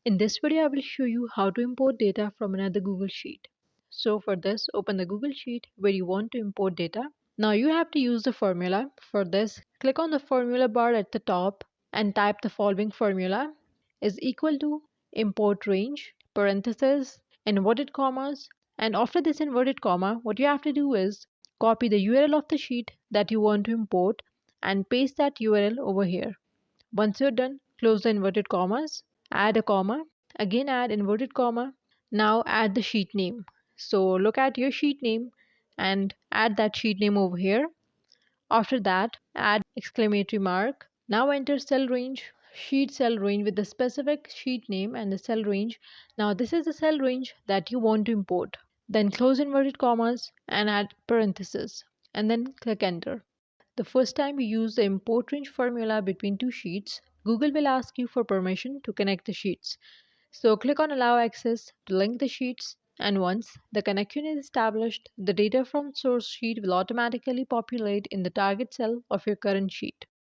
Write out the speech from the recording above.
In this video, I will show you how to import data from another Google Sheet. So for this, open the Google Sheet where you want to import data. Now you have to use the formula. For this, click on the formula bar at the top and type the following formula is equal to import range, parentheses, inverted commas, and after this inverted comma, what you have to do is copy the URL of the sheet that you want to import and paste that URL over here. Once you're done, close the inverted commas, add a comma, again add inverted comma. Now add the sheet name. So look at your sheet name and add that sheet name over here. After that, add exclamatory mark. Now enter cell range, sheet cell range with the specific sheet name and the cell range. Now this is the cell range that you want to import. Then close inverted commas and add parentheses and then click enter. The first time you use the import range formula between two sheets, Google will ask you for permission to connect the sheets. So click on allow access to link the sheets, and once the connection is established, the data from source sheet will automatically populate in the target cell of your current sheet.